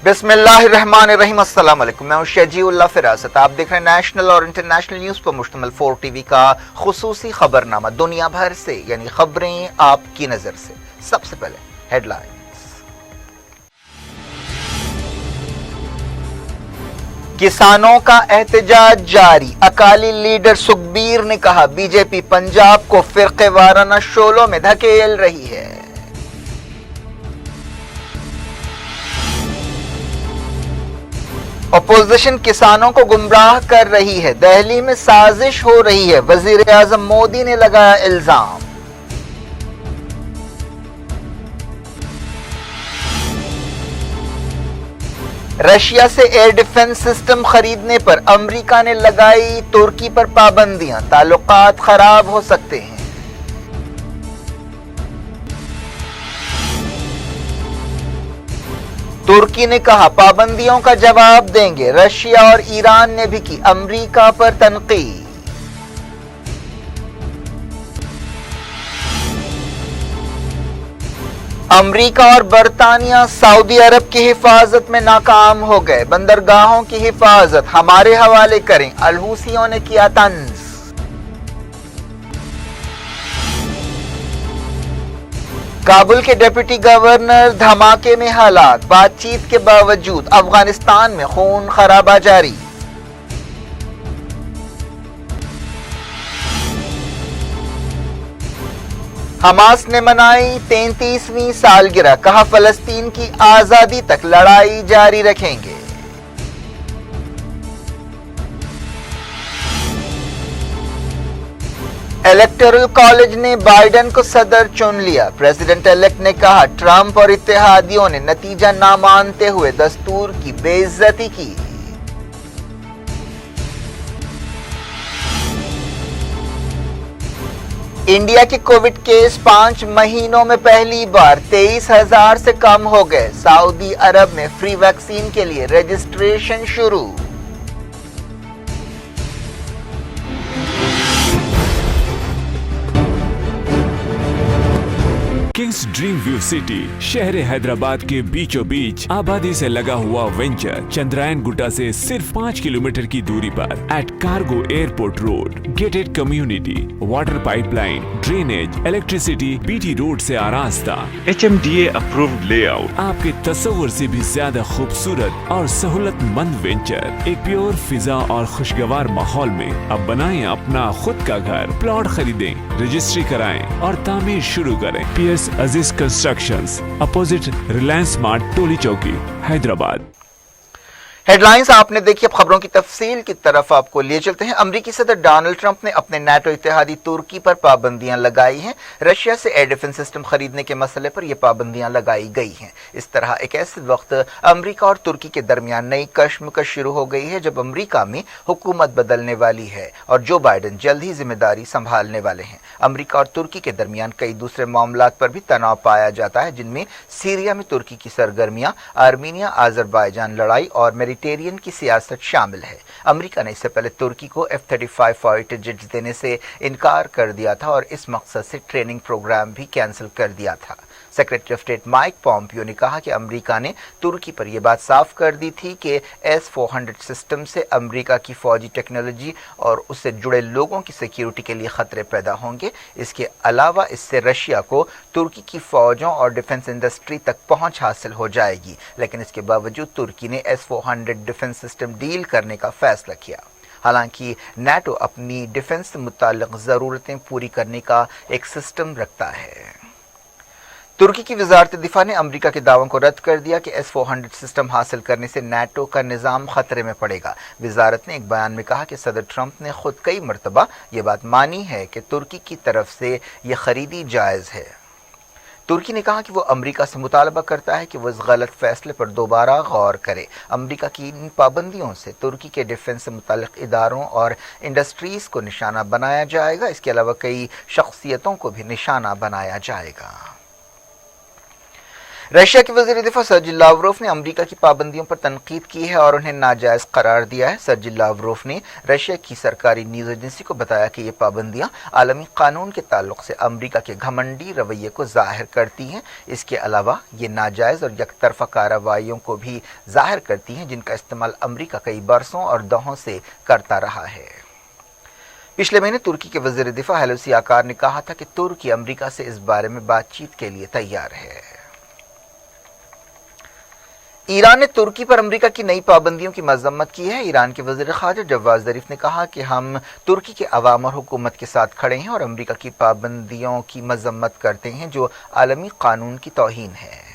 बिस्मिल्लाहिर्रहमानिर्रहीम। अस्सलाम वालेकुम। मैं हूं शजीउल्लाह फिरासत। आप देख रहे हैं नेशनल और इंटरनेशनल न्यूज पर मुश्तमिल 4 टीवी का खुसूसी खबरनामा, दुनिया भर से यानी खबरें आपकी नजर से। सबसे पहले हेडलाइंस। किसानों का एहतजाज जारी। अकाली लीडर सुखबीर ने कहा बीजेपी पंजाब को फिरके वाराना शोलों में धकेल रही है। अपोजिशन किसानों को गुमराह कर रही है, दिल्ली में साजिश हो रही है, वजीर आजम मोदी ने लगाया इल्जाम। रशिया से एयर डिफेंस सिस्टम खरीदने पर अमेरिका ने लगाई तुर्की पर पाबंदियां, ताल्लुकात खराब हो सकते हैं। तुर्की ने कहा पाबंदियों का जवाब देंगे। रशिया और ईरान ने भी की अमेरिका पर तनकीद। अमेरिका और बरतानिया सऊदी अरब की हिफाजत में नाकाम हो गए। बंदरगाहों की हिफाजत हमारे हवाले करें, अलहूसियों ने किया तंज। काबुल के डिप्टी गवर्नर धमाके में हलाक, बातचीत के बावजूद अफगानिस्तान में खून खराबा जारी। हमास ने मनाई 33वीं सालगिरह, कहा फलस्तीन की आजादी तक लड़ाई जारी रखेंगे। इलेक्टोरल कॉलेज ने बाइडेन को सदर चुन लिया। प्रेसिडेंट इलेक्ट ने कहा ट्रंप और इत्तेहादियों ने नतीजा ना मानते हुए दस्तूर की बेइज्जती की। इंडिया के कोविड केस 5 महीनों में पहली बार 23,000 से कम हो गए। सऊदी अरब में फ्री वैक्सीन के लिए रजिस्ट्रेशन शुरू। किंग्स ड्रीम व्यू सिटी शहर हैदराबाद के बीचों बीच आबादी से लगा हुआ वेंचर चंद्रायन गुट्टा से सिर्फ 5 किलोमीटर की दूरी पर at cargo airport road, gated community, water pipeline, drainage, electricity, BT road से आरास्ता, HMDA अप्रूव्ड लेआउट, आपके तस्वुर से भी ज्यादा खूबसूरत और सहूलतमंद वेंचर एक प्योर फिजा और खुशगवार माहौल में। अब बनाएं अपना खुद का घर, प्लॉट खरीदें, रजिस्ट्री कराएं और तामीर शुरू करें। PS अजीज कंस्ट्रक्शंस, अपोजिट रिलायंस स्मार्ट, टोली चौकी, हैदराबाद। हेडलाइंस आपने देखी। अब खबरों की तफसील की तरफ आपको लिए चलते हैं। अमेरिकी सदर डोनाल्ड ट्रंप ने अपने नाटो इत्तेहादी तुर्की पर पाबंदियां लगाई हैं। रशिया से एयर डिफेंस सिस्टम खरीदने के मसले पर यह पाबंदियां लगाई गई हैं। इस तरह एक ऐसे वक्त अमेरिका और तुर्की के दरमियान नई कशमकश शुरू हो गई है जब अमेरिका में हुकूमत बदलने वाली है और जो बाइडेन जल्द ही जिम्मेदारी संभालने वाले हैं। अमेरिका और तुर्की के दरमियान कई दूसरे मामलात पर भी तनाव पाया जाता है, जिनमें सीरिया में तुर्की की सरगर्मियां, आर्मीनिया आजरबाईजान लड़ाई और मेडिटेरियन की सियासत शामिल है। अमेरिका ने इससे पहले तुर्की को F-35 फाइटर जेट्स देने से इनकार कर दिया था और इस मकसद से ट्रेनिंग प्रोग्राम भी कैंसिल कर दिया था। Secretary of state Mike Pompeo ने कहा कि अमेरिका ने तुर्की पर यह बात साफ कर दी थी कि S-400 सिस्टम से अमेरिका की फौजी टेक्नोलॉजी और उससे जुड़े लोगों की सिक्योरिटी के लिए खतरे पैदा होंगे। इसके अलावा इससे रशिया को तुर्की की फौजों और डिफेंस इंडस्ट्री तक पहुंच हासिल हो जाएगी। लेकिन इसके बावजूद तुर्की ने S-400 डिफेंस सिस्टम डील करने का फैसला किया। हालांकि नाटो अपनी डिफेंस से मुताल्लिक ज़रूरतें पूरी करने का एक सिस्टम रखता है। तुर्की की वजारत दिफा ने अमेरिका के दावों को रद्द कर दिया कि S-400 सिस्टम हासिल करने से नाटो का निज़ाम खतरे में पड़ेगा। वजारत ने एक बयान में कहा कि सदर ट्रंप ने खुद कई मरतबा ये बात मानी है कि तुर्की की तरफ से यह खरीदी जायज़ है। तुर्की ने कहा कि वो अमेरिका से मुतालबा करता है कि वो इस गलत फैसले पर दोबारा गौर करे। अमेरिका की इन पाबंदियों से तुर्की के डिफेंस से मुताल्लिक इदारों और इंडस्ट्रीज को निशाना बनाया जाएगा। इसके अलावा कई शख्सियतों को भी निशाना बनाया जाएगा। रशिया के वज़ीर दिफा सर्जी लावरोफ ने अमेरिका की पाबंदियों पर तनकीद की है और उन्हें नाजायज करार दिया है। सर्जी लावरोफ ने रशिया की सरकारी न्यूज एजेंसी को बताया कि ये पाबंदियां आलमी कानून के ताल्लुक से अमेरिका के घमंडी रवैये को जाहिर करती हैं। इसके अलावा ये नाजायज और यकतरफा कार्रवाइयों को भी जाहिर करती हैं जिनका इस्तेमाल अमेरिका कई बरसों और दहों से करता रहा है। पिछले महीने तुर्की के वज़ीर दिफा हलूसी आकार ने कहा था कि तुर्की अमेरिका से इस बारे में बातचीत के लिए तैयार है। ईरान ने तुर्की पर अमेरिका की नई पाबंदियों की मजम्मत की है। ईरान के वज़ीर ख़ारजा जवाद ज़रीफ ने कहा कि हम तुर्की के अवाम और हुकूमत के साथ खड़े हैं और अमेरिका की पाबंदियों की मजम्मत करते हैं जो आलमी कानून की तौहीन है।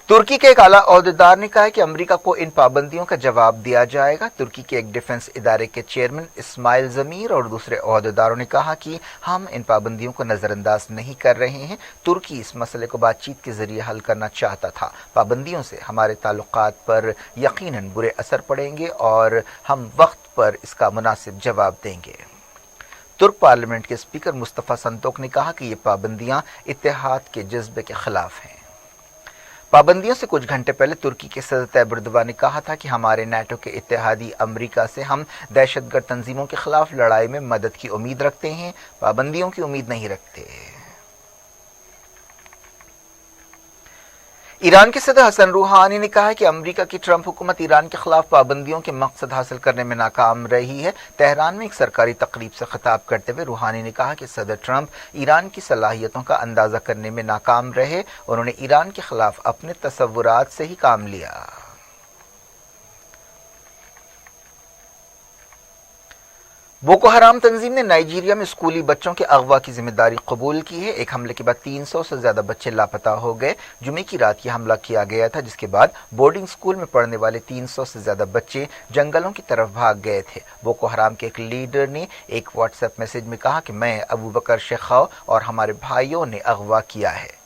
तुर्की के एक आला ओहदेदार ने कहा कि अमेरिका को इन पाबंदियों का जवाब दिया जाएगा। तुर्की के एक डिफेंस इदारे के चेयरमैन इस्माइल ज़मीर और दूसरे ओहदेदारों ने कहा कि हम इन पाबंदियों को नज़रअंदाज नहीं कर रहे हैं। तुर्की इस मसले को बातचीत के जरिए हल करना चाहता था। पाबंदियों से हमारे ताल्लुकात पर यकीनन बुरे असर पड़ेंगे और हम वक्त पर इसका मुनासिब जवाब देंगे। तुर्क पार्लियामेंट के स्पीकर मुस्तफ़ा संतोक ने कहा कि ये पाबंदियां इत्तेहाद के जज्बे के खिलाफ हैं। पाबंदियों से कुछ घंटे पहले तुर्की के सदर तैयब एर्दोगान ने कहा था कि हमारे नाटो के इत्तेहादी अमेरिका से हम दहशतगर्द तंजीमों के खिलाफ लड़ाई में मदद की उम्मीद रखते हैं, पाबंदियों की उम्मीद नहीं रखते। ईरान के सदर हसन रूहानी ने कहा है कि अमेरिका की ट्रंप हुकूमत ईरान के खिलाफ पाबंदियों के मकसद हासिल करने में नाकाम रही है। तेहरान में एक सरकारी तकरीब से खिताब करते हुए रूहानी ने कहा कि सदर ट्रंप ईरान की सलाहियतों का अंदाजा करने में नाकाम रहे। उन्होंने ईरान के खिलाफ अपने तसव्वुरात से ही काम लिया। बोको हराम तंजीम ने नाइजीरिया में स्कूली बच्चों के अगवा की जिम्मेदारी कबूल की है। एक हमले के बाद 300 से ज्यादा बच्चे लापता हो गए। जुमे की रात यह हमला किया गया था, जिसके बाद बोर्डिंग स्कूल में पढ़ने वाले 300 से ज्यादा बच्चे जंगलों की तरफ भाग गए थे। बोको हराम के एक लीडर ने एक व्हाट्सएप मैसेज में कहा कि मैं अबू बकर शेखाव और हमारे भाइयों ने अगवा किया है।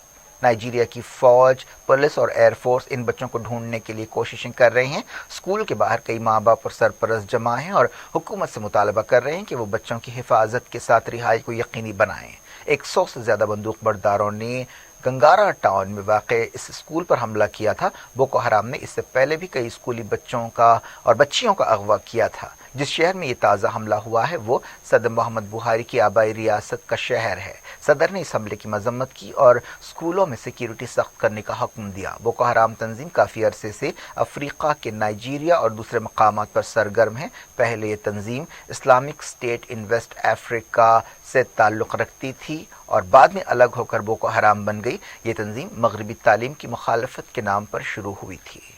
नाइजीरिया की फौज, पुलिस और एयरफोर्स इन बच्चों को ढूंढने के लिए कोशिशें कर रहे हैं। स्कूल के बाहर कई माँ बाप और सरपरस्त जमा हैं और हुकूमत से मुतालबा कर रहे हैं कि वो बच्चों की हिफाजत के साथ रिहाई को यकीनी बनाएं। 100 से ज्यादा बंदूक बरदारों ने गंगारा टाउन में वाक़ इस स्कूल पर हमला किया था। बोको हराम ने इससे पहले भी कई स्कूली बच्चों का और बच्चियों का अगवा किया था। जिस शहर में ये ताज़ा हमला हुआ है वो सदर मोहम्मद बुहारी की आबाई रियासत का शहर है। सदर ने इस हमले की मजम्मत की और स्कूलों में सिक्योरिटी सख्त करने का हुक्म दिया। बोको हराम तंजीम काफ़ी अरसे से अफ्रीका के नाइजीरिया और दूसरे मकामात पर सरगर्म है। पहले ये तंजीम Islamic State in West Africa से ताल्लुक़ रखती थी और बाद में अलग होकर बोको हराम बन गई। ये तंजीम मगरबी तालीम की मुखालफत के नाम पर शुरू हुई थी।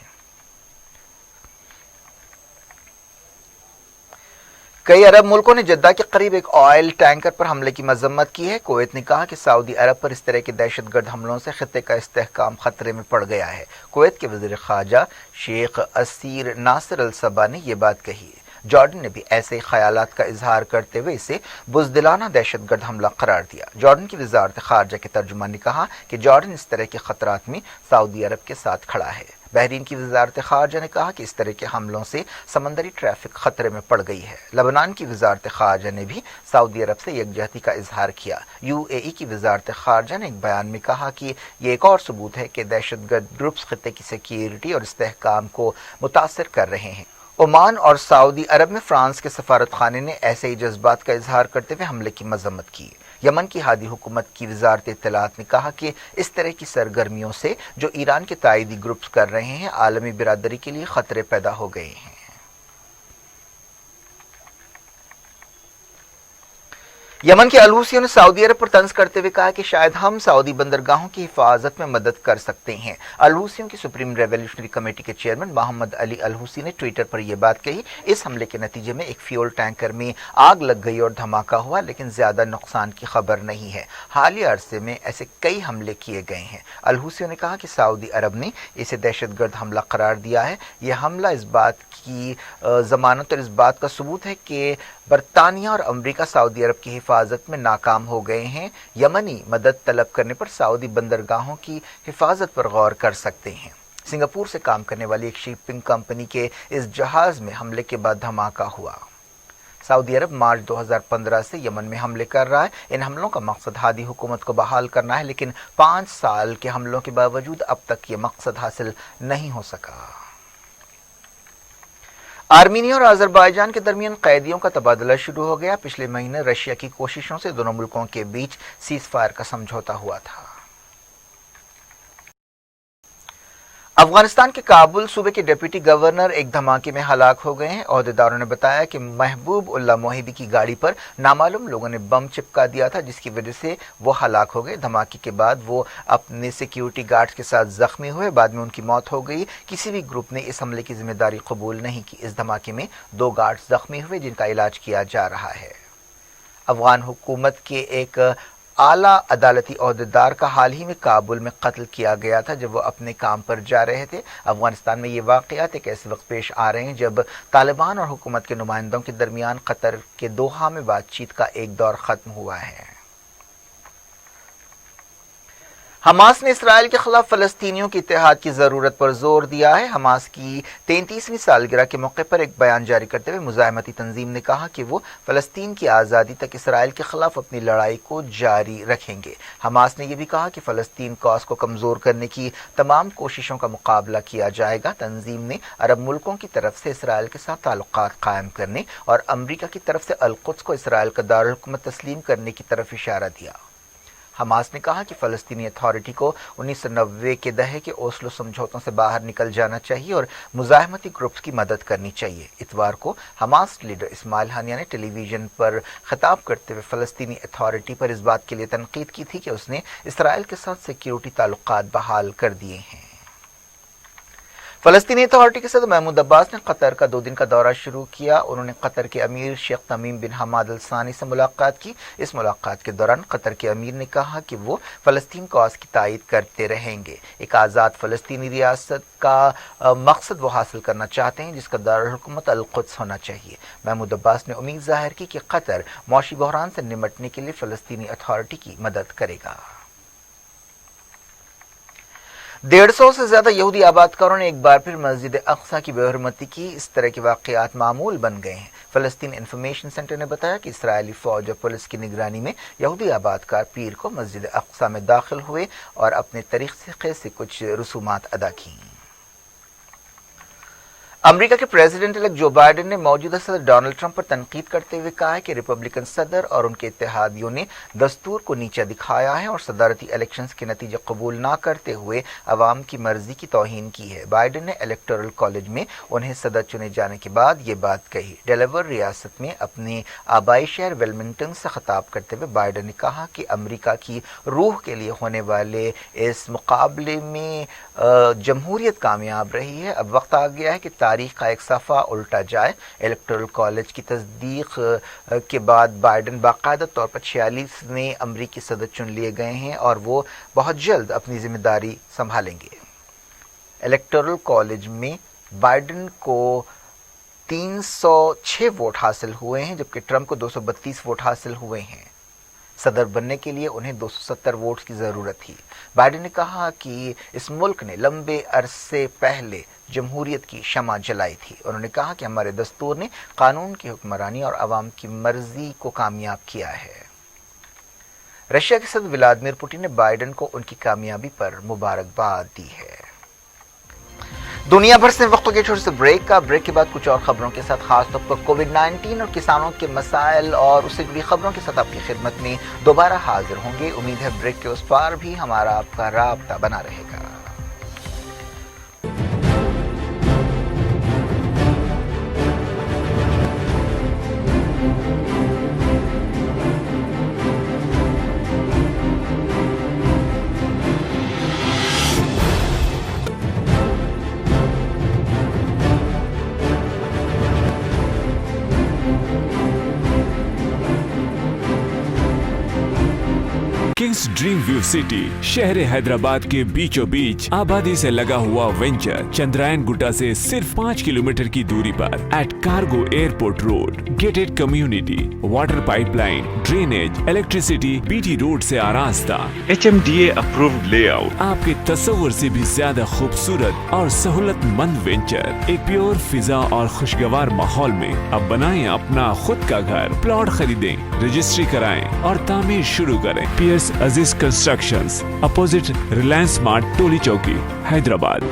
कई अरब मुल्कों ने जद्दा के करीब एक ऑयल टैंकर पर हमले की मजम्मत की है। कुवैत ने कहा कि सऊदी अरब पर इस तरह के दहशतगर्द हमलों से खित्ते का इस्तेहकाम खतरे में पड़ गया है। कुवैत के वज़ीर ख़ारजा शेख असीर नासिर अल सबा ने यह बात कही। जॉर्डन ने भी ऐसे ख्यालात का इजहार करते हुए इसे बुज़दिलाना दहशतगर्द हमला करार दिया। जॉर्डन की वज़ारत ख़ारजा के तर्जुमान ने कहा कि जॉर्डन इस तरह के खतरात में सऊदी अरब के साथ खड़ा है। बहरीन की वज़ारत ख़ारजा ने कहा कि इस तरह के हमलों से समंदरी ट्रैफिक खतरे में पड़ गई है। लेबनान की वज़ारत ख़ारजा ने भी सऊदी अरब से यकजहती का इजहार किया। UAE की वज़ारत ख़ारजा ने एक बयान में कहा कि ये एक और सबूत है कि दहशतगर्द ग्रुप्स खित्ते की सिक्योरिटी और इस्तेहकाम को मुतासिर कर रहे हैं। ओमान और सऊदी अरब में फ्रांस के सफारत खाने ने ऐसे ही जज्बात का इजहार करते हुए हमले की मजम्मत की। यमन की हादी हुकूमत की वज़ारत इत्तलात ने कहा कि इस तरह की सरगर्मियों से जो ईरान के ताइदी ग्रुप्स कर रहे हैं आलमी बिरादरी के लिए खतरे पैदा हो गए हैं। यमन के अलहूसियों ने सऊदी अरब पर तंज करते हुए कहा कि शायद हम सऊदी बंदरगाहों की हिफाजत में मदद कर सकते हैं। अलहूसियों की सुप्रीम रेवोल्यूशनरी कमेटी के चेयरमैन मोहम्मद अली अलहूसी ने ट्विटर पर यह बात कही। इस हमले के नतीजे में एक फ्यूल टैंकर में आग लग गई और धमाका हुआ, लेकिन ज्यादा नुकसान की खबर नहीं है। हालिया अरसे में ऐसे कई हमले किए गए हैं। अलहूसियों ने कहा कि सऊदी अरब ने इसे दहशतगर्द हमला करार दिया है। यह हमला इस बात की जमानत और इस बात का सबूत है कि बरतानिया और अमेरिका सऊदी अरब की हिफाजत में नाकाम हो गए हैं। यमनी मदद तलब करने पर सऊदी बंदरगाहों की हिफाजत पर गौर कर सकते हैं। सिंगापुर से काम करने वाली एक शिपिंग कंपनी के इस जहाज में हमले के बाद धमाका हुआ। सऊदी अरब मार्च 2015 से यमन में हमले कर रहा है। इन हमलों का मकसद हादी हुकूमत को बहाल करना है, लेकिन 5 साल के हमलों के बावजूद अब तक ये मकसद हासिल नहीं हो सका। आर्मीनिया और अजरबैजान के दरमियान कैदियों का तबादला शुरू हो गया। पिछले महीने रशिया की कोशिशों से दोनों मुल्कों के बीच सीज फायर का समझौता हुआ था। अफगानिस्तान के काबुल सूबे के डिप्टी गवर्नर एक धमाके में हलाक हो गए हैं। ओहदेदारों ने बताया कि महबूब उल्लाह मोहिबी की गाड़ी पर नामालूम लोगों ने बम चिपका दिया था, जिसकी वजह से वो हलाक हो गए। धमाके के बाद वो अपने सिक्योरिटी गार्ड्स के साथ जख्मी हुए। बाद में उनकी मौत हो गई। किसी भी ग्रुप ने इस हमले की जिम्मेदारी कबूल नहीं की। इस धमाके में 2 गार्ड्स जख्मी हुए, जिनका इलाज किया जा रहा है। अफगान हुकूमत के एक आला अदालती ओहदेदार का हाल ही में काबुल में कत्ल किया गया था, जब वो अपने काम पर जा रहे थे। अफगानिस्तान में ये वाक़यात एक ऐसे वक्त पेश आ रहे हैं जब तालिबान और हुकूमत के नुमाइंदों के दरमियान कतर के दोहा में बातचीत का एक दौर ख़त्म हुआ है। हमास ने इसराइल के खिलाफ फलस्तीनियों के इत्तेहाद की ज़रूरत पर जोर दिया है। हमास की 33वीं सालगिरह के मौके पर एक बयान जारी करते हुए मुज़ाहमती तंजीम ने कहा कि वो फ़लस्तीन की आज़ादी तक इसराइल के खिलाफ अपनी लड़ाई को जारी रखेंगे। हमास ने यह भी कहा कि फ़लस्तीन कॉज को कमज़ोर करने की तमाम कोशिशों का मुकाबला किया जाएगा। तंजीम ने अरब मुल्कों की तरफ से इसराइल के साथ ताल्लुकात कायम करने और अमरीका की तरफ से अल-कुद्स को इसराइल का दारुल हुकूमत तस्लीम करने की तरफ इशारा दिया। हमास ने कहा कि फ़लस्तीनी अथॉरिटी को 1990 के दहे के ओस्लो समझौतों से बाहर निकल जाना चाहिए और मुज़ाहमती ग्रुप्स की मदद करनी चाहिए। इतवार को हमास लीडर इस्माइल हानिया ने टेलीविज़न पर खिताब करते हुए फ़लस्तीनी अथॉरिटी पर इस बात के लिए तनकीद की थी कि उसने इसराइल के साथ सिक्योरिटी ताल्लुकात बहाल कर दिए हैं। फ़लस्तीनी अथॉरिटी के सदर महमूद अब्बास ने कतर का 2 दिन का दौरा शुरू किया। उन्होंने कतर के अमीर शेख तमीम बिन हमाद अल सानी से मुलाकात की। इस मुलाकात के दौरान कतर के अमीर ने कहा कि वो फ़लस्तीन कॉज की तायीद करते रहेंगे। एक आज़ाद फ़लस्तीनी रियासत का मकसद वो हासिल करना चाहते हैं, जिसका दारुल हुकूमत अल-कुद्स होना चाहिए। महमूद अब्बास ने उम्मीद ज़ाहिर की कि कतर मौशी बहरान से निमटने के लिए फ़लस्तीनी अथॉरिटी की मदद करेगा। 150 से ज्यादा यहूदी आबादकारों ने एक बार फिर मस्जिद अक्सा की बेहरमती की। इस तरह के वाक़यात मामूल बन गए हैं। फ़लस्तीन इंफॉर्मेशन सेंटर ने बताया कि इसराइली फौज और पुलिस की निगरानी में यहूदी आबादकार पीर को मस्जिद अक्सा में दाखिल हुए और अपने तरीक़े से कुछ रसूमात अदा की। अमेरिका के प्रेसिडेंट इलेक्ट जो बाइडेन ने मौजूदा सदर डोनाल्ड ट्रंप पर तनकीद करते हुए कहा है कि रिपब्लिकन सदर और उनके इत्तेहादियों ने दस्तूर को नीचा दिखाया है और सदारती इलेक्शंस के नतीजे कबूल ना करते हुए अवाम की मर्जी की तौहीन की है। बाइडेन ने इलेक्टोरल कॉलेज में उन्हें सदर चुने जाने के बाद ये बात कही। डेलावेयर रियासत में अपने आबाई शहर वेलमिंगटन से खिताब करते हुए बाइडेन ने कहा कि अमेरिका की रूह के लिए होने वाले इस मुकाबले में जमहूरियत कामयाब रही है। अब वक्त आ गया है कि तारीख का एक सफ़ा उल्टा जाए। इलेक्टोरल कॉलेज की तस्दीक के बाद बाइडेन बाकायदा तौर पर 46 नए अमरीकी सदर चुन लिए गए हैं और वो बहुत जल्द अपनी जिम्मेदारी संभालेंगे। इलेक्टोरल कॉलेज में बाइडेन को 306 वोट हासिल हुए हैं, जबकि ट्रंप को 232 वोट हासिल हुए हैं। सदर बनने के लिए उन्हें 270 वोट्स की ज़रूरत थी। बाइडेन ने कहा कि इस मुल्क ने लंबे अरसे पहले जमहूरियत की शमा जलाई थी। उन्होंने कहा कि हमारे दस्तूर ने कानून की हुक्मरानी और अवाम की मर्जी को कामयाब किया है। रशिया के सदर व्लादिमीर पुतिन ने बाइडेन को उनकी कामयाबी पर मुबारकबाद दी है। दुनिया भर से वक्त के छोटे से ब्रेक के बाद कुछ और खबरों के साथ, खासतौर पर कोविड-19 और किसानों के मसाइल और उससे जुड़ी खबरों के साथ आपकी खिदमत में दोबारा हाजिर होंगे। उम्मीद है ब्रेक के उस पार भी हमारा आपका राब्ता बना रहेगा। रिलायंस ड्रीम व्यू सिटी शहर हैदराबाद के बीचों बीच आबादी से लगा हुआ वेंचर चंद्रायन गुट्टा से सिर्फ 5 किलोमीटर की दूरी पर at cargo airport road, gated community, water pipeline, drainage, electricity, BT road से आरास्ता, HMDA अप्रूव्ड लेआउट, आपके तस्वर से भी ज्यादा खूबसूरत और सहूलतमंद वेंचर एक प्योर फिजा और खुशगवार माहौल में अब बनाएं अपना खुद का घर। प्लॉट खरीदें, रजिस्ट्री कराएं और तामीर शुरू करें। पियर्स अजीज कंस्ट्रक्शंस, अपोजिट रिलायंस मार्ट, टोली चौकी, हैदराबाद।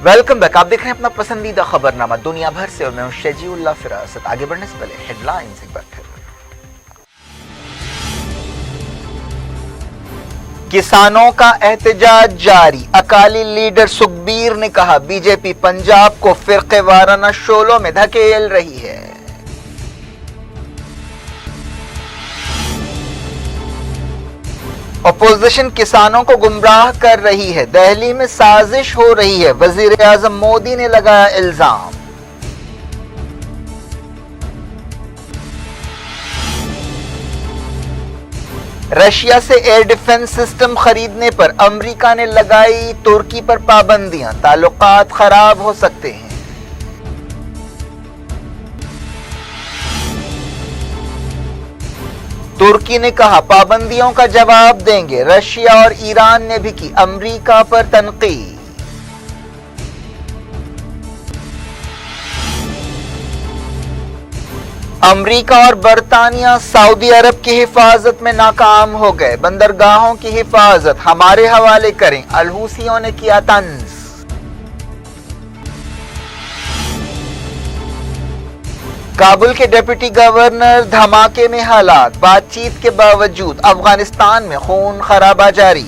Welcome back. आप देख रहे हैं अपना पसंदीदा खबरनामा दुनिया भर से और मैं हूं शजीउल्लाह फिरासत। आगे बढ़ने से पहले हेडलाइंस एक बार फिर। किसानों का एहतजाज जारी। अकाली लीडर सुखबीर ने कहा बीजेपी पंजाब को फिरकेवाराना शोलों में धकेल रही है। अपोजिशन किसानों को गुमराह कर रही है, दिल्ली में साजिश हो रही है, वजीर आजम मोदी ने लगाया इल्जाम। रशिया से एयर डिफेंस सिस्टम खरीदने पर अमेरिका ने लगाई तुर्की पर पाबंदियां, ताल्लुकात खराब हो सकते हैं। तुर्की ने कहा पाबंदियों का जवाब देंगे। रशिया और ईरान ने भी की अमेरिका पर तनकीद। अमेरिका और बरतानिया सऊदी अरब की हिफाजत में नाकाम हो गए। बंदरगाहों की हिफाजत हमारे हवाले करें, अलहूसियों ने किया तंज। काबुल के डिप्टी गवर्नर धमाके में हलाक, बातचीत के बावजूद अफगानिस्तान में खून खराबा जारी।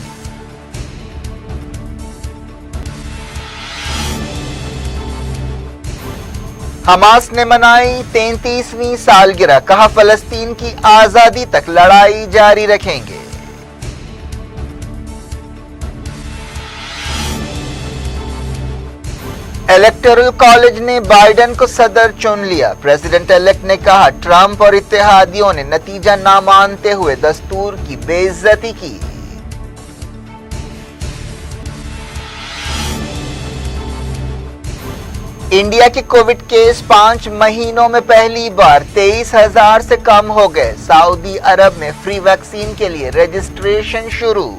हमास ने मनाई 33वीं सालगिरह, कहा फलस्तीन की आजादी तक लड़ाई जारी रखेंगे। इलेक्टोरल कॉलेज ने बाइडेन को सदर चुन लिया। प्रेसिडेंट इलेक्ट ने कहा ट्रंप और इत्तेहादियों ने नतीजा ना मानते हुए दस्तूर की बेइज्जती की। इंडिया के कोविड केस 5 महीनों में पहली बार 23,000 से कम हो गए। सऊदी अरब में फ्री वैक्सीन के लिए रजिस्ट्रेशन शुरू।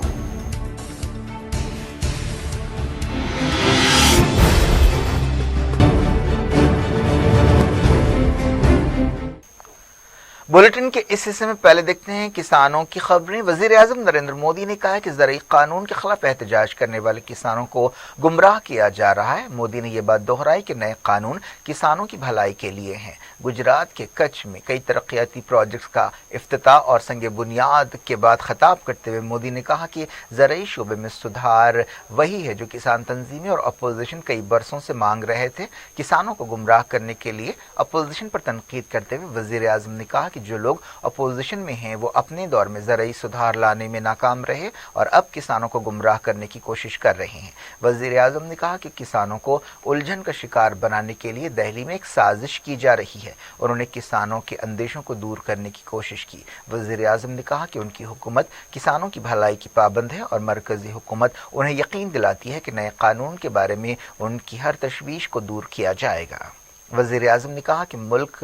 बुलेटिन के इस हिस्से में पहले देखते हैं किसानों की खबरें। वजीर आजम नरेंद्र मोदी ने कहा है कि ज़राई कानून के खिलाफ एहतजाज करने वाले किसानों को गुमराह किया जा रहा है। मोदी ने यह बात दोहराई कि नए कानून किसानों की भलाई के लिए हैं। गुजरात के कच्छ में कई तरक्याती प्रोजेक्ट्स का इफ्तिताह और संग बुनियाद के बाद खिताब करते हुए मोदी ने कहा कि ज़राई शोबे में सुधार वही है जो किसान तंजीमें और अपोजिशन कई बरसों से मांग रहे थे। किसानों को गुमराह करने के लिए अपोजिशन पर तनकीद करते हुए वजीर आजम ने कहा कि जो लोग अपोजिशन में हैं वो अपने दौर में ज़राई सुधार लाने में नाकाम रहे और अब किसानों को गुमराह करने की कोशिश कर रहे हैं। वज़ीर आज़म ने कहा कि किसानों को उलझन का शिकार बनाने के लिए दिल्ली में एक साजिश की जा रही है। उन्होंने किसानों के अंदेशों को दूर करने की कोशिश की। वज़ीर आज़म ने कहा कि उनकी हुकूमत किसानों की भलाई की पाबंद है और मरकज़ी हुकूमत उन्हें यकीन दिलाती है कि नए कानून के बारे में उनकी हर तशवीश को दूर किया जाएगा। वज़ीर आज़म ने कहा कि मुल्क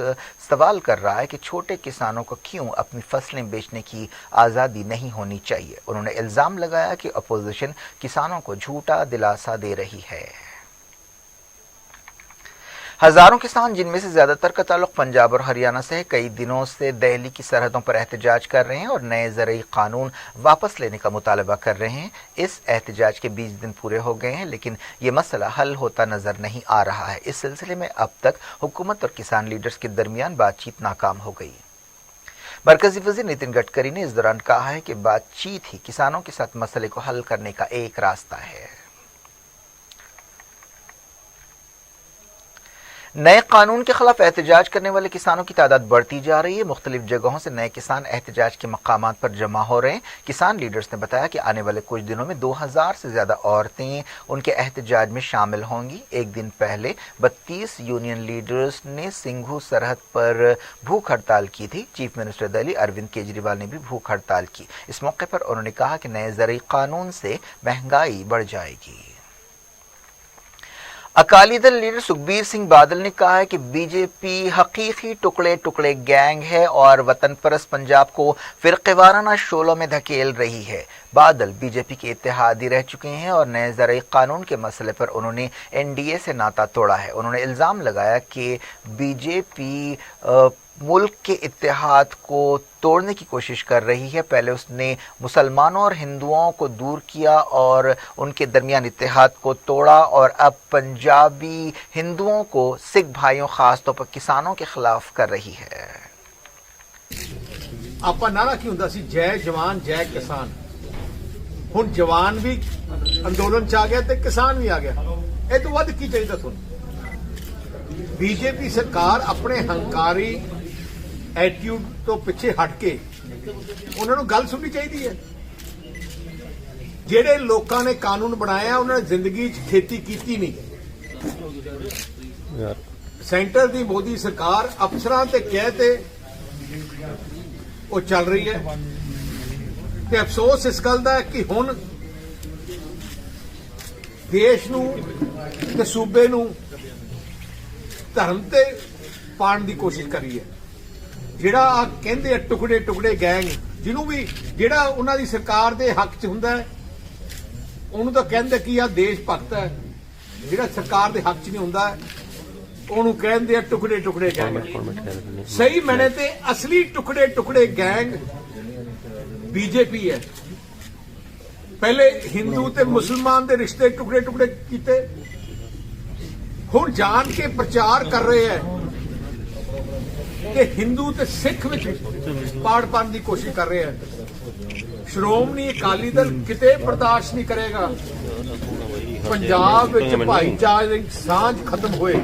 सवाल कर रहा है कि छोटे किसानों को क्यों अपनी फसलें बेचने की आज़ादी नहीं होनी चाहिए। उन्होंने इल्ज़ाम लगाया कि अपोजिशन किसानों को झूठा दिलासा दे रही है। हजारों किसान जिनमें से ज्यादातर का ताल्लुक पंजाब और हरियाणा से है, कई दिनों से दिल्ली की सरहदों पर एहतजाज कर रहे हैं और नए ज़राई कानून वापस लेने का मुतालबा कर रहे हैं। इस एहतजाज के 20 दिन पूरे हो गए हैं लेकिन ये मसला हल होता नजर नहीं आ रहा है। इस सिलसिले में अब तक हुकूमत और किसान लीडर्स के दरमियान बातचीत नाकाम हो गई। मरकजी वज़ीर नितिन गडकरी ने इस दौरान कहा है कि बातचीत ही किसानों के साथ मसले को हल करने का एक रास्ता है। نئے قانون کے خلاف احتجاج کرنے والے کسانوں کی تعداد بڑھتی جا رہی ہے۔ مختلف جگہوں سے نئے کسان احتجاج کے مقامات پر جمع ہو رہے ہیں۔ کسان لیڈرز نے بتایا کہ آنے والے کچھ دنوں میں 2000 سے زیادہ عورتیں ان کے احتجاج میں شامل ہوں گی۔ ایک دن پہلے 32 یونین لیڈرز نے سنگھو سرحد پر بھوک ہڑتال کی تھی۔ چیف منسٹر دہلی اروند کیجریوال نے بھی بھوک ہڑتال کی۔ اس موقع پر انہوں نے کہا کہ نئے زرعی قانون سے مہنگائی بڑھ جائے گی۔ اکالی دل لیڈر سکھبیر سنگھ بادل نے کہا ہے کہ بی جے پی حقیقی ٹکڑے ٹکڑے گینگ ہے اور وطن پرست پنجاب کو فرقے وارانہ شعلوں میں دھکیل رہی ہے۔ بادل بی جے پی کے اتحادی رہ چکے ہیں اور نئے زرعی قانون کے مسئلے پر انہوں نے این ڈی اے سے ناطا توڑا ہے۔ انہوں نے الزام لگایا کہ بی جے پی ملک کے اتحاد کو توڑنے کی کوشش کر رہی ہے۔ پہلے اس نے مسلمانوں اور ہندوؤں کو دور کیا اور ان کے درمیان اتحاد کو توڑا، اور اب پنجابی ہندوؤں کو سکھ بھائیوں خاص طور پر کسانوں کے خلاف کر رہی ہے۔ ਆਪਾਂ ਨਾਰਾ ਕੀ ਹੁੰਦਾ ਸੀ, ਜੈ ਜਵਾਨ ਜੈ ਕਿਸਾਨ। ਹੁਣ ਜਵਾਨ ਵੀ ਅੰਦੋਲਨ ਚ ਆ ਗਿਆ ਤੇ ਕਿਸਾਨ ਵੀ ਆ ਗਿਆ। ਇਹ ਤੋਂ ਵੱਧ ਕੀ ਚਾਹੀਦਾ ਤੁਹਾਨੂੰ? ਬੀਜੇਪੀ ਸਰਕਾਰ ਆਪਣੇ ਹੰਕਾਰੀ ਐਟੀਟਿਊਡ ਤੋਂ ਪਿੱਛੇ ਹਟ ਕੇ ਉਹਨਾਂ ਨੂੰ ਗੱਲ ਸੁਣਨੀ ਚਾਹੀਦੀ ਹੈ। ਜਿਹੜੇ ਲੋਕਾਂ ਨੇ ਕਾਨੂੰਨ ਬਣਾਇਆ ਉਹਨਾਂ ਨੇ ਜ਼ਿੰਦਗੀ 'ਚ ਖੇਤੀ ਕੀਤੀ ਨਹੀਂ। ਸੈਂਟਰ ਦੀ ਮੋਦੀ ਸਰਕਾਰ ਅਫਸਰਾਂ ਤੇ ਕਹਿ ਤੇ ਉਹ ਚੱਲ ਰਹੀ ਹੈ ਤੇ ਅਫਸੋਸ ਇਸ ਗੱਲ ਦਾ ਹੈ ਕਿ ਹੁਣ ਦੇਸ਼ ਨੂੰ ਤੇ ਸੂਬੇ ਨੂੰ ਧਰਮ ਤੇ ਪਾਉਣ ਦੀ ਕੋਸ਼ਿਸ਼ ਕਰੀ ਹੈ। ਜਿਹੜਾ ਆ ਕਹਿੰਦੇ ਆ ਟੁਕੜੇ ਟੁਕੜੇ ਗੈਂਗ, ਜਿਹਨੂੰ ਵੀ ਜਿਹੜਾ ਉਹਨਾਂ ਦੀ ਸਰਕਾਰ ਦੇ ਹੱਕ 'ਚ ਹੁੰਦਾ ਹੈ ਉਹਨੂੰ ਤਾਂ ਕਹਿੰਦੇ ਕਿ ਆ ਦੇਸ਼ ਭਗਤ ਹੈ। ਜਿਹੜਾ ਸਰਕਾਰ ਦੇ ਹੱਕ 'ਚ ਨਹੀਂ ਹੁੰਦਾ ਉਹਨੂੰ ਕਹਿੰਦੇ ਆ ਟੁਕੜੇ ਟੁਕੜੇ ਗੈਂਗ। ਸਹੀ ਮੈਨੇ ਤੇ ਅਸਲੀ ਟੁਕੜੇ ਟੁਕੜੇ ਗੈਂਗ ਬੀਜੇਪੀ ਹੈ। ਪਹਿਲੇ ਹਿੰਦੂ ਤੇ ਮੁਸਲਮਾਨ ਦੇ ਰਿਸ਼ਤੇ ਟੁਕੜੇ ਟੁਕੜੇ ਕੀਤੇ, ਹੁਣ ਜਾਣ ਕੇ ਪ੍ਰਚਾਰ ਕਰ ਰਹੇ ਹੈ ਕਿ ਹਿੰਦੂ ਤੇ ਸਿੱਖ ਵਿੱਚ ਪਾੜ ਪਾਉਣ ਦੀ ਕੋਸ਼ਿਸ਼ ਕਰ ਰਹੇ ਹੈ। ਸ਼੍ਰੋਮਣੀ ਅਕਾਲੀ ਦਲ ਕਿਤੇ ਬਰਦਾਸ਼ਤ ਨਹੀਂ ਕਰੇਗਾ ਪੰਜਾਬ ਵਿੱਚ ਭਾਈਚਾਰਕ ਸਾਂਝ ਖਤਮ ਹੋਏ।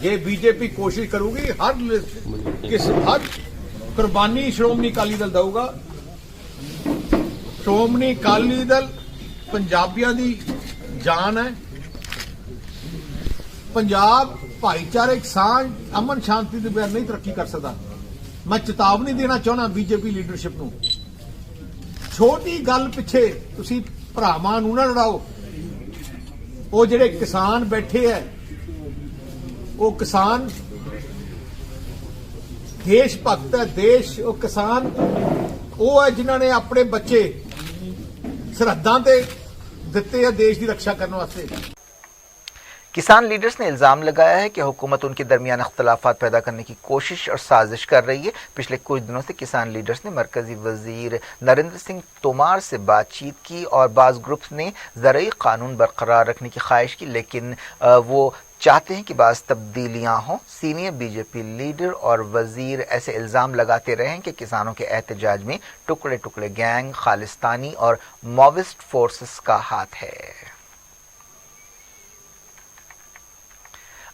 ये बीजेपी कोशिश करूगी हर कुर्बानी श्रोमणी अकाली दल देगा। श्रोमणी अकाली दल पंजाबियों की जान है। पंजाब भाईचारक सांझ अमन शांति के बगैर नहीं तरक्की कर सकता। मैं चेतावनी देना चाहना बीजेपी लीडरशिप नूं, छोटी गल पिछे तुसीं भरावां नूं ना लड़ाओ। वो जिहड़े किसान बैठे है वो किसान देश भगत है। देश वो किसान वो है जिन्हों ने अपने बच्चे सरहदां ते दिते है देश की रक्षा करने वास्ते। किसान लीडर्स ने इल्जाम लगाया है कि हुकूमत उनके दरमियान अख्तलाफात पैदा करने की कोशिश और साजिश कर रही है। पिछले कुछ दिनों से किसान लीडर्स ने मरकजी वजीर नरेंद्र सिंह तोमर से बातचीत की और बाज़ ग्रुप्स ने ज़रई कानून बरकरार रखने की ख्वाहिश की, लेकिन वो चाहते हैं कि बाज़ तब्दीलियां हों। सीनियर बीजेपी लीडर और वजीर ऐसे इल्ज़ाम लगाते रहे हैं कि किसानों के एहतजाज में टुकड़े टुकड़े गैंग, खालिस्तानी और मॉविस्ट फोर्सेस का हाथ है।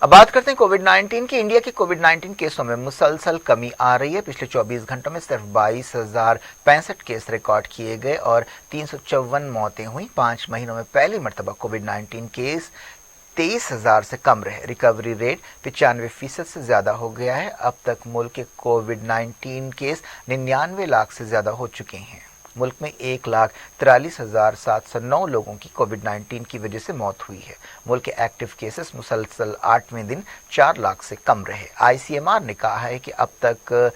अब बात करते हैं कोविड-19 की। इंडिया के कोविड-19 केसों में मुसलसल कमी आ रही है। पिछले 24 घंटों में सिर्फ 22,065 केस रिकॉर्ड किए गए और 354 मौतें हुई। 5 महीनों में पहली मरतबा कोविड-19 केस 23,000 से कम रहे। रिकवरी रेट 95% से ज्यादा हो गया है। अब तक मुल्क के कोविड-19 केस 99 लाख से ज्यादा हो चुके हैं। मुल्क में 1,43,709 लोगों की कोविड-19 की वजह से मौत हुई है। मुल्क के एक्टिव केसेस मुसलसल 8वें दिन 4 लाख से कम रहे। ICMR ने कहा है कि अब तक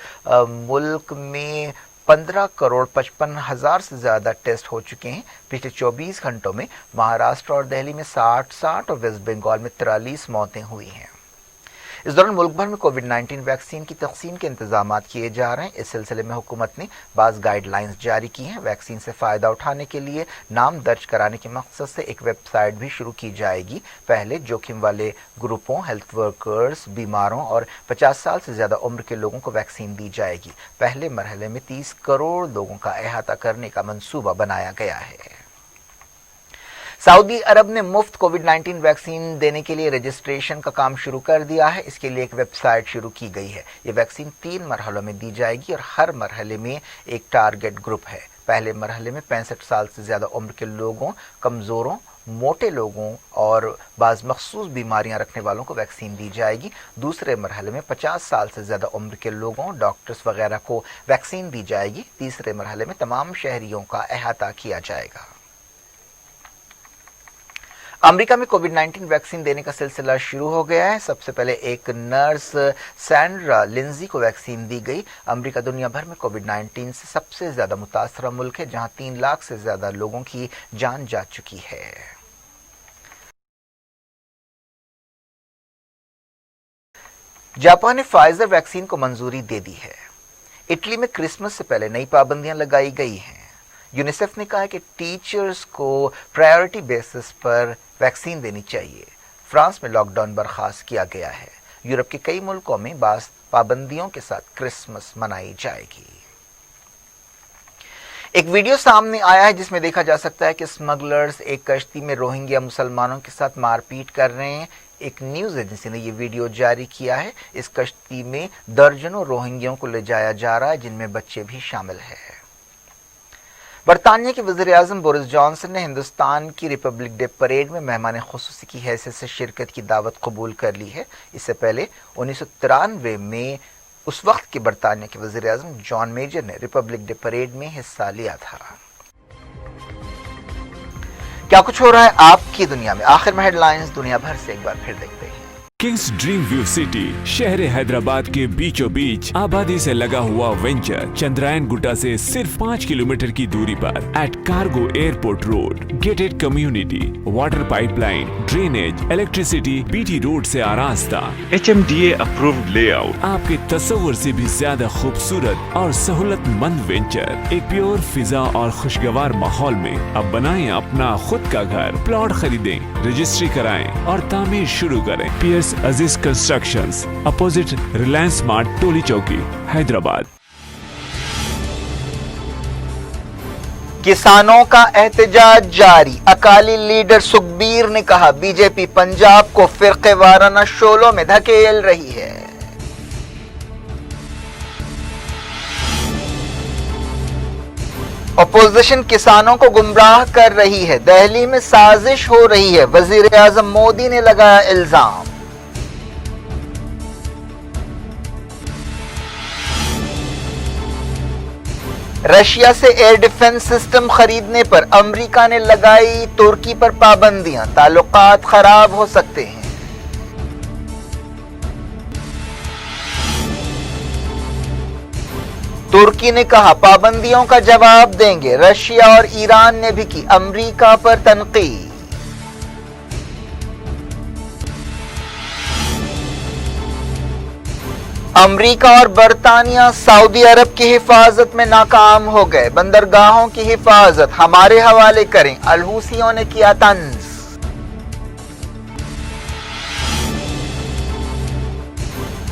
मुल्क में 15 करोड़ 55 हजार से ज्यादा टेस्ट हो चुके हैं। पिछले 24 घंटों में महाराष्ट्र और दिल्ली में 60 और वेस्ट बंगाल में 43 मौतें हुई हैं। इस दौरान मुल्क भर में कोविड-19 वैक्सीन की तकसीम के इंतजाम किए जा रहे हैं। इस सिलसिले में हुकूमत ने बाज़ गाइडलाइंस जारी की हैं। वैक्सीन से फ़ायदा उठाने के लिए नाम दर्ज कराने के मकसद से एक वेबसाइट भी शुरू की जाएगी। पहले जोखिम वाले ग्रुपों, हेल्थ वर्कर्स, बीमारों और 50 साल से ज़्यादा उम्र के लोगों को वैक्सीन दी जाएगी। पहले मरहले में 30 करोड़ लोगों का अहाता करने का मंसूबा बनाया गया है। सऊदी अरब ने मुफ्त कोविड-19 वैक्सीन देने के लिए रजिस्ट्रेशन का काम शुरू कर दिया है। इसके लिए एक वेबसाइट शुरू की गई है। ये वैक्सीन 3 मरहलों में दी जाएगी और हर मरहले में एक टारगेट ग्रुप है। पहले मरहले में 65 साल से ज्यादा उम्र के लोगों, कमजोरों, मोटे लोगों और बाज़ मखसूस बीमारियां रखने वालों को वैक्सीन दी जाएगी। दूसरे मरहले में 50 साल से ज्यादा उम्र के लोगों, डॉक्टर्स वगैरह को वैक्सीन दी जाएगी। तीसरे मरहले में तमाम शहरियों का अहाता किया जाएगा। अमेरिका में कोविड-19 वैक्सीन देने का सिलसिला शुरू हो गया है। सबसे पहले एक नर्स सैंड्रा लिंजी को वैक्सीन दी गई। अमेरिका दुनिया भर में कोविड-19 से सबसे ज्यादा मुतासरा मुल्क है, जहां 3 लाख से ज्यादा लोगों की जान जा चुकी है। जापान ने फाइजर वैक्सीन को मंजूरी दे दी है। इटली में क्रिसमस से पहले नई पाबंदियां लगाई गई हैं। यूनिसेफ ने कहा है कि टीचर्स को प्रायोरिटी बेसिस पर वैक्सीन देनी चाहिए। फ्रांस में लॉकडाउन बर्खास्त किया गया है। यूरोप के कई मुल्कों में बास पाबंदियों के साथ क्रिसमस मनाई जाएगी। एक वीडियो सामने आया है जिसमें देखा जा सकता है कि स्मगलर्स एक कश्ती में रोहिंग्या मुसलमानों के साथ मारपीट कर रहे हैं। एक न्यूज एजेंसी ने यह वीडियो जारी किया है। इस कश्ती में दर्जनों रोहिंग्यों को ले जाया जा रहा है, जिनमें बच्चे भी शामिल हैं। बरतानिया के वज़ीर-ए-आज़म बोरिस जॉनसन ने हिंदुस्तान की रिपब्लिक डे परेड में मेहमान खुसूसी की हैसियत से शिरकत की दावत कबूल कर ली है। इससे पहले 1993 में उस वक्त के बरतानिया के वज़ीर-ए-आज़म जॉन मेजर ने रिपब्लिक डे परेड में हिस्सा लिया था। क्या कुछ हो रहा है आपकी दुनिया में, आखिर में हेडलाइंस दुनिया भर से एक बार फिर देखते हैं। किंग्स ड्रीम व्यू सिटी शहर हैदराबाद के बीचों बीच आबादी से लगा हुआ वेंचर चंद्रायन गुट्टा से सिर्फ 5 किलोमीटर की दूरी पर at cargo airport road, gated community, water pipeline, drainage, electricity, BT road से आरास्ता, HMDA अप्रूव्ड लेआउट, आपके तस्वुर से भी ज्यादा खूबसूरत और सहूलतमंद वेंचर एक प्योर फिजा और खुशगवार माहौल में। अब बनाएं अपना खुद का घर, प्लॉट खरीदें, रजिस्ट्री कराएं और तामीर शुरू करें। पियर्स अजीज कंस्ट्रक्शंस, अपोजिट रिलायंस स्मार्ट, टोली चौकी, हैदराबाद। किसानों का एहतजाज जारी। अकाली लीडर सुखबीर ने कहा बीजेपी पंजाब को फिरकेवाराना शोलों में धकेल रही है। अपोजिशन किसानों को गुमराह कर रही है। दिल्ली में साजिश हो रही है, वजीर-ए-आज़म मोदी ने लगाया इल्जाम। रशिया से एयर डिफेंस सिस्टम खरीदने पर अमेरिका ने लगाई तुर्की पर पाबंदियां। ताल्लुकात खराब हो सकते हैं। तुर्की ने कहा पाबंदियों का जवाब देंगे। रशिया और ईरान ने भी की अमेरिका पर तनकीद। अमेरिका और बरतानिया सऊदी अरब की हिफाजत में नाकाम हो गए। बंदरगाहों की हिफाजत हमारे हवाले करें, अलहूसियों ने किया तंज।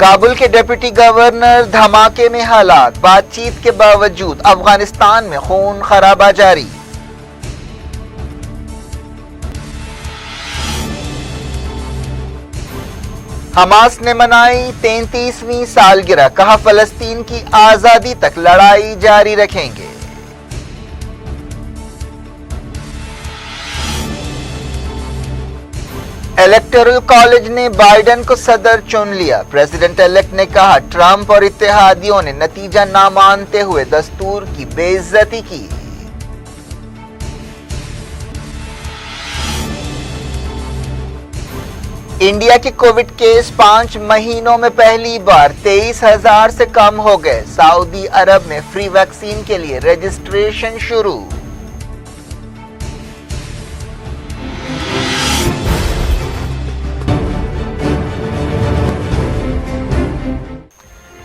काबुल के डिप्टी गवर्नर धमाके में हलाक। बातचीत के बावजूद अफगानिस्तान में खून खराबा जारी। हमास ने मनाई 33वीं सालगिरह। कहा फलस्तीन की आजादी तक लड़ाई जारी रखेंगे। इलेक्टोरल कॉलेज ने बाइडेन को सदर चुन लिया। प्रेसिडेंट इलेक्ट ने कहा ट्रंप और इत्तेहादियों ने नतीजा ना मानते हुए दस्तूर की बेइज्जती की। इंडिया के कोविड केस 5 महीनों में पहली बार 23,000 से कम हो गए। सऊदी अरब में फ्री वैक्सीन के लिए रजिस्ट्रेशन शुरू।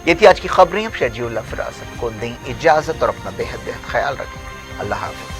ये थी आज की खबरें। अब शेड्यूल फरासत को दें इजाजत और अपना बेहद ख्याल रखें। अल्लाह हाफ़िज़।